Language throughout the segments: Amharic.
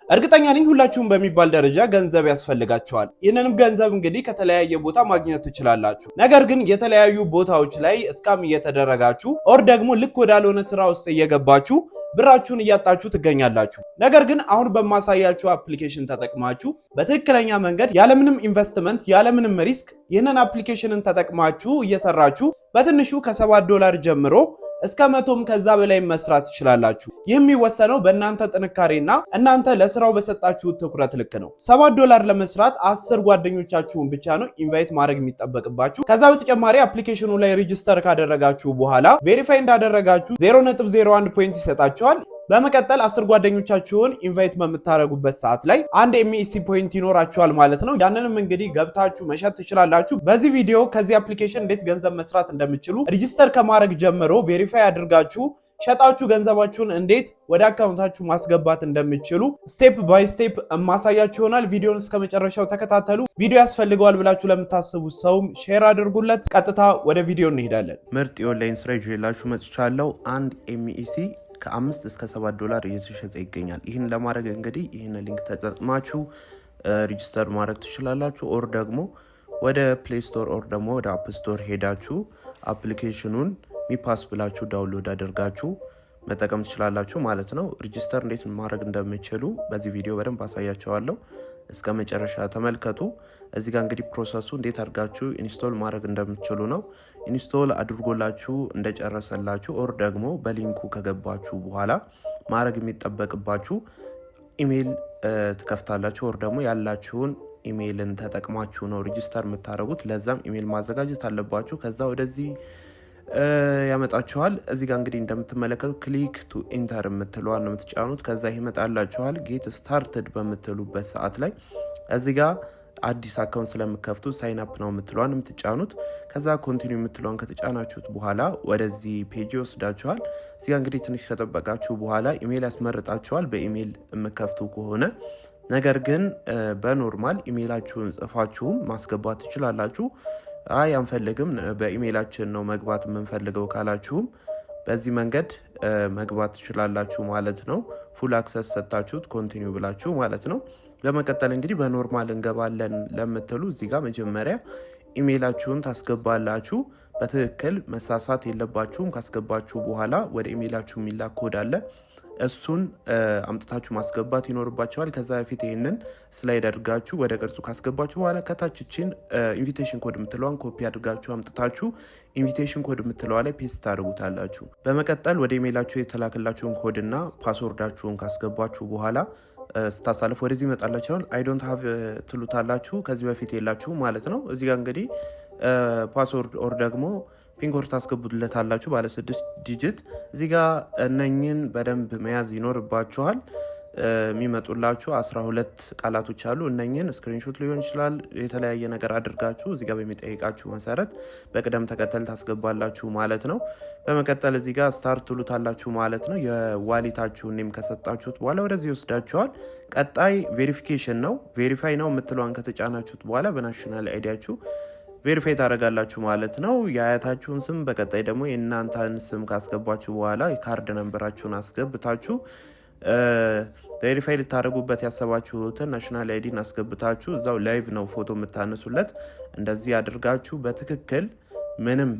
እርግጠኛ ነኝ ሁላችሁም በሚባል ደረጃ ገንዘብ ያስፈልጋችኋል። ይህንንም ገንዘብ እንግዲህ ከተለያየ ቦታ ማግኘት ትችላላችሁ። ነገር ግን የተለያዩ ቦታዎች ላይ እስካም እየተደረጋችሁ ኦር ደግሞ ልክ ወዳልሆነ ስራ ውስጥ እየገባችሁ ብራችሁን እያጣችሁ ትገኛላችሁ። ነገር ግን አሁን በማሳያችሁ አፕሊኬሽን ተጠቅማችሁ በትክክለኛ መንገድ ያለምንም ኢንቨስትመንት ያለምንም ሪስክ ይህንን አፕሊኬሽንን ተጠቅማችሁ እየሰራችሁ በትንሹ $7 ጀምሮ እስከ 100ም ከዛ በላይ መስራት ትችላላችሁ። ይህም የሚወሰነው በእናንተ ጥንካሬና እናንተ ለስራው በሰጣችሁ ትኩረት ልክ ነው። $7 ለመስራት 10 ጓደኞቻችሁን ብቻ ነው ኢንቫይት ማድረግ የሚጠበቅባችሁ። ከዛ በተጨማሪ አፕሊኬሽኑ ላይ ሬጂስተር ካደረጋችሁ በኋላ ቬሪፋይ እንዳደረጋችሁ 0.01 ፖይንት ይሰጣችኋል። በመቀጠል 10 ጓደኞቻችሁን ኢንቫይት በምታረጉበት ሰዓት ላይ አንድ ኤምኤሲ ፖይንት ይኖራችኋል ማለት ነው። ያንንም እንግዲህ ገብታችሁ መሸጥ ትችላላችሁ። በዚህ ቪዲዮ ከዚህ አፕሊኬሽን እንዴት ገንዘብ መስራት እንደምትችሉ ሬጂስተር ከማድረግ ጀምሮ ቬሪፋይ አድርጋችሁ ሸጣችሁ ገንዘባችሁን እንዴት ወደ አካውንታችሁ ማስገባት እንደምትችሉ ስቴፕ ባይ ስቴፕ ማሳያችሁ ይሆናል። ቪዲዮን እስከ መጨረሻው ተከታተሉ። ቪዲዮ ያስፈልገዋል ብላችሁ ለምታስቡ ሰውም ሼር አድርጉለት። ቀጥታ ወደ ቪዲዮ እንሄዳለን። ምርጥ የኦንላይን ስራ ይዤላችሁ መጥቻለሁ። አንድ ኤምኢሲ ከ5 እስከ $7 እየተሸጠ ይገኛል። ይህን ለማድረግ እንግዲህ ይህን ሊንክ ተጠቅማችሁ ሬጂስተር ማድረግ ትችላላችሁ። ኦር ደግሞ ወደ ፕሌይ ስቶር ኦር ደግሞ ወደ አፕ ስቶር ሄዳችሁ አፕሊኬሽኑን ሚፓስ ብላችሁ ዳውንሎድ አድርጋችሁ መጠቀም ትችላላችሁ ማለት ነው። ሬጂስተር እንዴት ማድረግ እንደምትችሉ በዚህ ቪዲዮ በደንብ አሳያችኋለሁ። እስከ መጨረሻ ተመልከቱ። እዚህ ጋር እንግዲህ ፕሮሰሱ እንዴት አድርጋችሁ ኢንስቶል ማድረግ እንደምትችሉ ነው። ኢንስቶል አድርጎላችሁ እንደጨረሰላችሁ ኦር ደግሞ በሊንኩ ከገባችሁ በኋላ ማድረግ የሚጠበቅባችሁ ኢሜል ትከፍታላችሁ። ኦር ደግሞ ያላችሁን ኢሜልን ተጠቅማችሁ ነው ሬጂስተር የምታደርጉት። ለዛም ኢሜል ማዘጋጀት አለባችሁ። ከዛ ወደዚህ ያመጣችኋል። እዚህ ጋር እንግዲህ እንደምትመለከቱ ክሊክ ቱ ኢንተር የምትለዋን ነው የምትጫኑት። ከዛ ይመጣላችኋል። ጌት ስታርትድ በምትሉበት ሰዓት ላይ እዚህ ጋር አዲስ አካውንት ስለምከፍቱ ሳይን አፕ ነው የምትለዋን የምትጫኑት። ከዛ ኮንቲኒው የምትለዋን ከተጫናችሁት በኋላ ወደዚህ ፔጅ ይወስዳችኋል። እዚህ ጋር እንግዲህ ትንሽ ከጠበቃችሁ በኋላ ኢሜል ያስመርጣችኋል በኢሜል የምከፍቱ ከሆነ። ነገር ግን በኖርማል ኢሜላችሁን ጽፋችሁም ማስገባት ትችላላችሁ። አይ አንፈልግም በኢሜላችን ነው መግባት የምንፈልገው ካላችሁም በዚህ መንገድ መግባት ትችላላችሁ ማለት ነው። ፉል አክሰስ ሰጣችሁት ኮንቲኒው ብላችሁ ማለት ነው። ለመቀጠል እንግዲህ በኖርማል እንገባለን ለምትሉ እዚህ ጋር መጀመሪያ ኢሜላችሁን ታስገባላችሁ። በትክክል መሳሳት የለባችሁም። ካስገባችሁ በኋላ ወደ ኢሜላችሁ የሚላክ ኮድ አለ። እሱን አምጥታችሁ ማስገባት ይኖርባችኋል። ከዛ በፊት ይሄንን ስላይድ አድርጋችሁ ወደ ቅርጹ ካስገባችሁ በኋላ ከታችችን ኢንቪቴሽን ኮድ የምትለዋን ኮፒ አድርጋችሁ አምጥታችሁ ኢንቪቴሽን ኮድ የምትለዋ ላይ ፔስት ታደርጉታላችሁ። በመቀጠል ወደ ኢሜይላችሁ የተላከላችሁን ኮድና ፓስወርዳችሁን ካስገባችሁ በኋላ ስታሳልፍ ወደዚህ ይመጣላችኋል። አይ ዶንት ሃቭ ትሉታላችሁ። ከዚህ በፊት የላችሁ ማለት ነው። እዚህ ጋር እንግዲህ ፓስወርድ ኦር ደግሞ ፒንኮድ ታስገቡለታላችሁ ባለ 6 ዲጂት። እዚህ ጋር እነኝን በደንብ መያዝ ይኖርባችኋል። የሚመጡላችሁ 12 ቃላቶች አሉ። እነኝን ስክሪንሾት ሊሆን ይችላል የተለያየ ነገር አድርጋችሁ እዚህ ጋር በሚጠይቃችሁ መሰረት በቅደም ተከተል ታስገባላችሁ ማለት ነው። በመቀጠል እዚህ ጋር ስታርት ትሉታላችሁ ማለት ነው። የዋሌታችሁን ኔም ከሰጣችሁት በኋላ ወደዚህ ይወስዳችኋል። ቀጣይ ቬሪፊኬሽን ነው። ቬሪፋይ ነው የምትለዋን ከተጫናችሁት በኋላ በናሽናል አይዲያችሁ ቬሪፋይ ታደርጋላችሁ ማለት ነው። የአያታችሁን ስም በቀጣይ ደግሞ የእናንተን ስም ካስገባችሁ በኋላ የካርድ ነምበራችሁን አስገብታችሁ ቬሪፋይ ልታደርጉበት ያሰባችሁትን ናሽናል አይዲን አስገብታችሁ እዛው ላይቭ ነው ፎቶ የምታነሱለት። እንደዚህ አድርጋችሁ በትክክል ምንም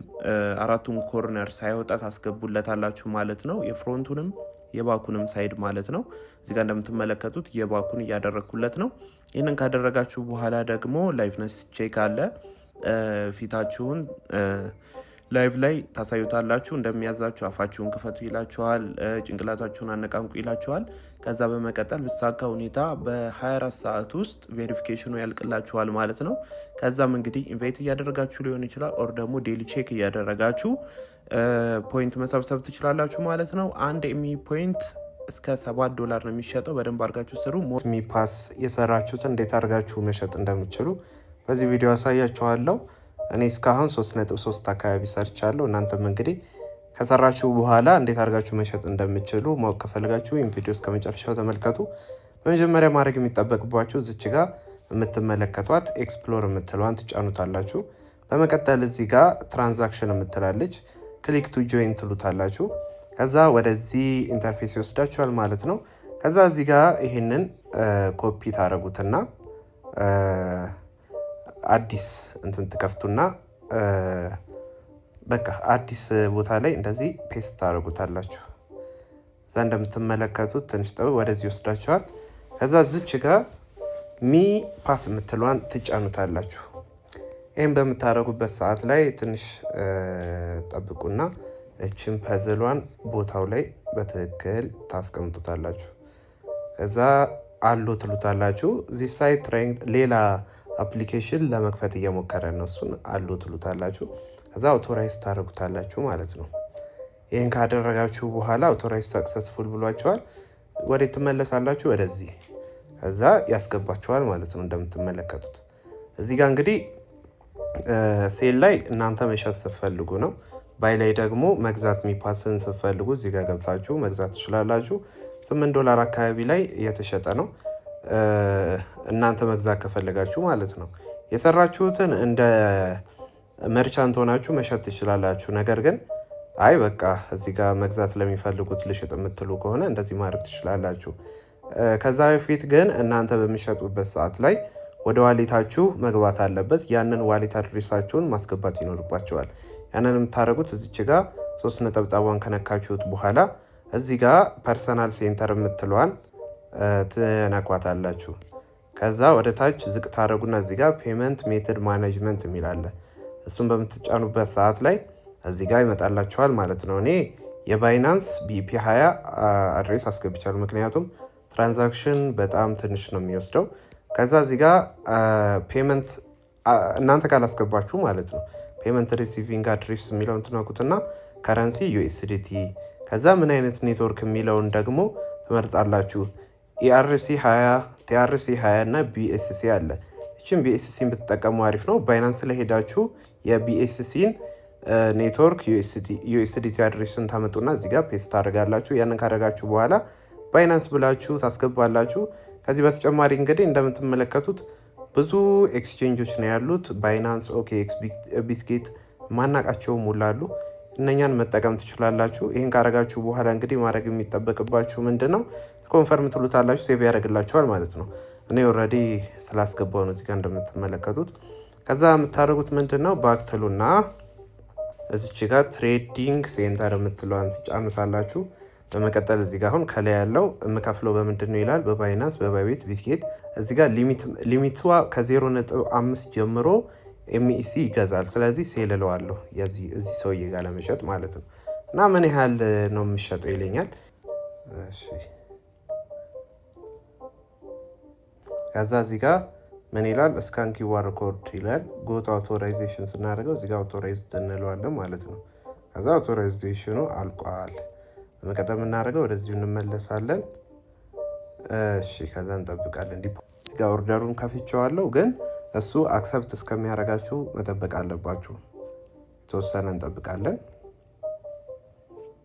አራቱም ኮርነር ሳይወጣ ታስገቡለታላችሁ ማለት ነው። የፍሮንቱንም የባኩንም ሳይድ ማለት ነው። እዚህ ጋር እንደምትመለከቱት የባኩን እያደረግኩለት ነው። ይህንን ካደረጋችሁ በኋላ ደግሞ ላይቭነስ ቼክ አለ። ፊታችሁን ላይቭ ላይ ታሳዩታላችሁ። እንደሚያዛችሁ አፋችሁን ክፈቱ ይላችኋል። ጭንቅላታችሁን አነቃንቁ ይላችኋል። ከዛ በመቀጠል በሳካ ሁኔታ በ24 ሰዓት ውስጥ ቬሪፊኬሽኑ ያልቅላችኋል ማለት ነው። ከዛም እንግዲህ ኢንቫይት እያደረጋችሁ ሊሆን ይችላል ኦር ደግሞ ዴሊ ቼክ እያደረጋችሁ ፖይንት መሰብሰብ ትችላላችሁ ማለት ነው። አንድ ኤሚ ፖይንት እስከ $7 ነው የሚሸጠው። በደንብ አድርጋችሁ ስሩ። ሚፓስ የሰራችሁት እንዴት አድርጋችሁ መሸጥ እንደምትችሉ በዚህ ቪዲዮ አሳያችኋለሁ። እኔ እስካሁን 3.3 አካባቢ ሰርቻለሁ። እናንተም እንግዲህ ከሰራችሁ በኋላ እንዴት አድርጋችሁ መሸጥ እንደምትችሉ ማወቅ ከፈልጋችሁ ይህን ቪዲዮ እስከ መጨረሻው ተመልከቱ። በመጀመሪያ ማድረግ የሚጠበቅባችሁ እዚች ጋር የምትመለከቷት ኤክስፕሎር የምትለዋን ትጫኑታላችሁ። በመቀጠል እዚህ ጋር ትራንዛክሽን የምትላለች ክሊክ ቱ ጆይን ትሉታላችሁ። ከዛ ወደዚህ ኢንተርፌስ ይወስዳችኋል ማለት ነው። ከዛ እዚህ ጋር ይሄንን ኮፒ ታደርጉትና አዲስ እንትን ትከፍቱና በቃ አዲስ ቦታ ላይ እንደዚህ ፔስት ታደርጉታላችሁ። እዛ እንደምትመለከቱት ትንሽ ጠብ ወደዚህ ወስዳችኋል። ከዛ እዚች ጋር ሚ ፓስ የምትሏን ትጫኑታላችሁ። ይህም በምታደርጉበት ሰዓት ላይ ትንሽ ጠብቁና እችን ፐዝሏን ቦታው ላይ በትክክል ታስቀምጡታላችሁ። ከዛ አሎ ትሉታላችሁ። እዚህ ሳይት ሌላ አፕሊኬሽን ለመክፈት እየሞከረ ነው። እሱን አሎ ትሉታላችሁ። ከዛ አውቶራይዝ ታደርጉታላችሁ ማለት ነው። ይህን ካደረጋችሁ በኋላ አውቶራይዝ ሰክሰስፉል ብሏቸዋል። ወደ ትመለሳላችሁ ወደዚህ። ከዛ ያስገባችኋል ማለት ነው። እንደምትመለከቱት እዚህ ጋር እንግዲህ ሴል ላይ እናንተ መሸጥ ስትፈልጉ ነው። ባይ ላይ ደግሞ መግዛት ሚፓስን ስትፈልጉ እዚህ ጋር ገብታችሁ መግዛት ትችላላችሁ። $8 አካባቢ ላይ እየተሸጠ ነው። እናንተ መግዛት ከፈለጋችሁ ማለት ነው። የሰራችሁትን እንደ መርቻንት ሆናችሁ መሸጥ ትችላላችሁ። ነገር ግን አይ በቃ እዚህ ጋር መግዛት ለሚፈልጉት ልሽጥ የምትሉ ከሆነ እንደዚህ ማድረግ ትችላላችሁ። ከዛ በፊት ግን እናንተ በሚሸጡበት ሰዓት ላይ ወደ ዋሌታችሁ መግባት አለበት። ያንን ዋሌት አድሬሳችሁን ማስገባት ይኖርባቸዋል። ያንን የምታደርጉት እዚች ጋር 3 ነጠብጣቧን ከነካችሁት በኋላ እዚህ ጋር ፐርሰናል ሴንተር የምትለዋን ትነኳታላችሁ። ከዛ ወደ ታች ዝቅ ታደረጉና እዚህ ጋር ፔመንት ሜተድ ማኔጅመንት የሚላለ እሱን በምትጫኑበት ሰዓት ላይ እዚህ ጋር ይመጣላችኋል ማለት ነው። እኔ የባይናንስ BP20 አድሬስ አስገብቻለሁ፣ ምክንያቱም ትራንዛክሽን በጣም ትንሽ ነው የሚወስደው። ከዛ እዚህ ጋር ፔመንት እናንተ ካላስገባችሁ ማለት ነው ፔመንት ሪሲቪንግ አድሬስ የሚለውን ትነኩትና ከረንሲ USDT፣ ከዛ ምን አይነት ኔትወርክ የሚለውን ደግሞ ትመርጣላችሁ። ERC20፣ TRC20 እና BSC አለ። እቺን BSCን ብትጠቀሙ አሪፍ ነው። ባይናንስ ላይ ሄዳችሁ የBSCን ኔትወርክ USDT አድሬስን ታመጡና እዚህ ጋር ፔስት ታደርጋላችሁ። ያንን ካደረጋችሁ በኋላ ባይናንስ ብላችሁ ታስገባላችሁ። ከዚህ በተጨማሪ እንግዲህ እንደምትመለከቱት ብዙ ኤክስቼንጆች ነው ያሉት። ባይናንስ፣ OKX፣ ቢትጌት ማናቃቸው ሙላሉ። እነኛን መጠቀም ትችላላችሁ። ይህን ካረጋችሁ በኋላ እንግዲህ ማድረግ የሚጠበቅባችሁ ምንድን ነው? ኮንፈርም ትሉታላችሁ። ሴቭ ያደርግላችኋል ማለት ነው። እኔ ኦልሬዲ ስላስገባው ነው እዚጋ እንደምትመለከቱት። ከዛ የምታደርጉት ምንድን ነው? ባክትሉና እዚች ጋር ትሬዲንግ ሴንተር የምትለዋን ትጫኑታላችሁ። በመቀጠል እዚህ ጋር አሁን ከላይ ያለው የምከፍለው በምንድን ነው ይላል። በባይናንስ፣ በባይቤት፣ ቢትጌት። እዚህ ጋር ሊሚቷ ከ0.5 ጀምሮ MEC ይገዛል። ስለዚህ ሴል እለዋለሁ እዚህ ሰውዬ ጋር ለመሸጥ ማለት ነው። እና ምን ያህል ነው የሚሸጠው ይለኛል። እሺ ከዛ እዚህ ጋር ምን ይላል? ስካን QR ኮድ ይላል። ጎት አውቶራይዜሽን ስናደርገው እዚህ ጋር አውቶራይዝድ እንለዋለን ማለት ነው። ከዛ አውቶራይዜሽኑ አልቋል። በመቀጠል የምናደርገው ወደዚሁ እንመለሳለን። እሺ ከዛ እንጠብቃለን። እዚህ ጋር ኦርደሩን ከፍቼዋለሁ፣ ግን እሱ አክሰፕት እስከሚያደርጋችሁ መጠበቅ አለባችሁ። ተወሰነ እንጠብቃለን።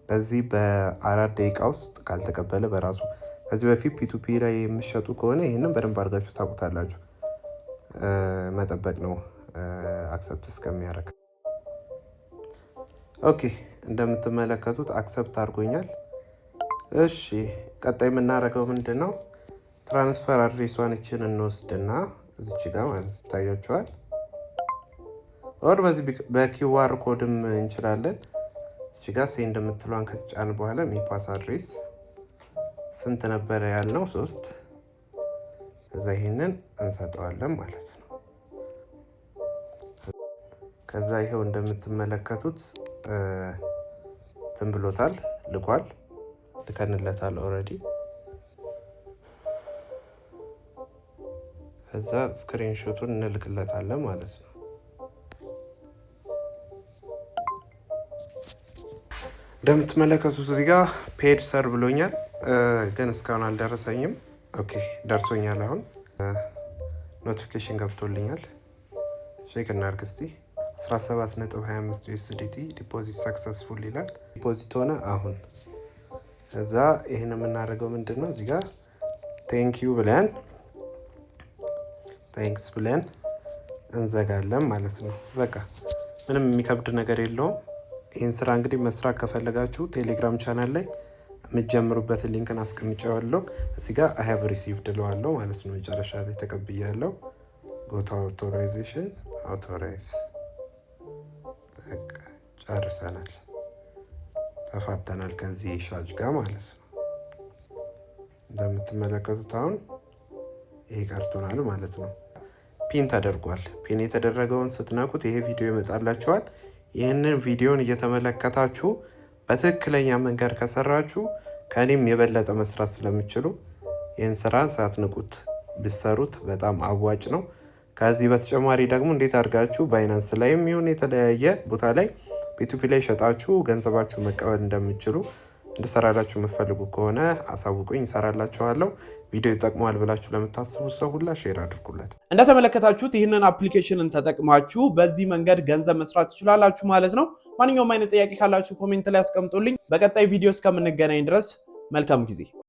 በዚህ በ4 ደቂቃ ውስጥ ካልተቀበለ በራሱ ከዚህ በፊት P2P ላይ የሚሸጡ ከሆነ ይህንን በደንብ አድርጋችሁ ታውቁታላችሁ። መጠበቅ ነው አክሰፕት እስከሚያደርግ። ኦኬ እንደምትመለከቱት አክሰፕት አድርጎኛል። እሺ ቀጣይ የምናደርገው ምንድን ነው? ትራንስፈር አድሬሷን እችን እንወስድና እዚች ጋር ማለት ይታያችኋል። ኦር በዚህ በኪዋር ኮድም እንችላለን። እዚች ጋር ሴንድ የምትሏን ከተጫን በኋላ ሚፓስ አድሬስ ስንት ነበረ ያልነው? 3። ከዛ ይሄንን እንሰጠዋለን ማለት ነው። ከዛ ይሄው እንደምትመለከቱት እንትን ብሎታል፣ ልከንለታል ኦልሬዲ። ከዛ ስክሪንሾቱን እንልክለታለን ማለት ነው። እንደምትመለከቱት እዚህ ጋር ፔድ ሰር ብሎኛል፣ ግን እስካሁን አልደረሰኝም። ኦኬ ደርሶኛል። አሁን ኖቲፊኬሽን ገብቶልኛል። ቼክ እናድርግ እስቲ። 17.25 USDT ዲፖዚት ሰክሰስፉል ይላል። ዲፖዚት ሆነ አሁን። ከዛ ይህን የምናደርገው ምንድን ነው? እዚህ ጋር ቴንኪዩ ብለን ታንክስ ብለን እንዘጋለን ማለት ነው። በቃ ምንም የሚከብድ ነገር የለውም። ይህን ስራ እንግዲህ መስራት ከፈለጋችሁ ቴሌግራም ቻናል ላይ የምትጀምሩበትን ሊንክን አስቀምጫለሁ። እዚህ ጋር I have received እለዋለሁ ማለት ነው። መጨረሻ ላይ ተቀብያለሁ። go to authorization authorize ጨርሰናል። ተፋተናል ከዚህ ሻጭ ጋር ማለት ነው። እንደምትመለከቱት አሁን ይሄ ቀርቶናል ማለት ነው። ፒን ተደርጓል። ፒን የተደረገውን ስትነኩት ይሄ ቪዲዮ ይመጣላችኋል። ይህንን ቪዲዮን እየተመለከታችሁ በትክክለኛ መንገድ ከሰራችሁ ከኔም የበለጠ መስራት ስለምችሉ ይህን ስራ ሳትንቁት ብትሰሩት በጣም አዋጭ ነው። ከዚህ በተጨማሪ ደግሞ እንዴት አድርጋችሁ ባይናንስ ላይም ይሁን የተለያየ ቦታ ላይ ፒቱፒ ላይ ሸጣችሁ ገንዘባችሁ መቀበል እንደምትችሉ እንድሰራላችሁ የምትፈልጉ ከሆነ አሳውቁኝ፣ እሰራላችኋለሁ። ቪዲዮ ይጠቅማል ብላችሁ ለምታስቡ ሰው ሁላ ሼር አድርጉለት። እንደተመለከታችሁት ይህንን አፕሊኬሽንን ተጠቅማችሁ በዚህ መንገድ ገንዘብ መስራት ትችላላችሁ ማለት ነው። ማንኛውም አይነት ጥያቄ ካላችሁ ኮሜንት ላይ አስቀምጡልኝ። በቀጣይ ቪዲዮ እስከምንገናኝ ድረስ መልካም ጊዜ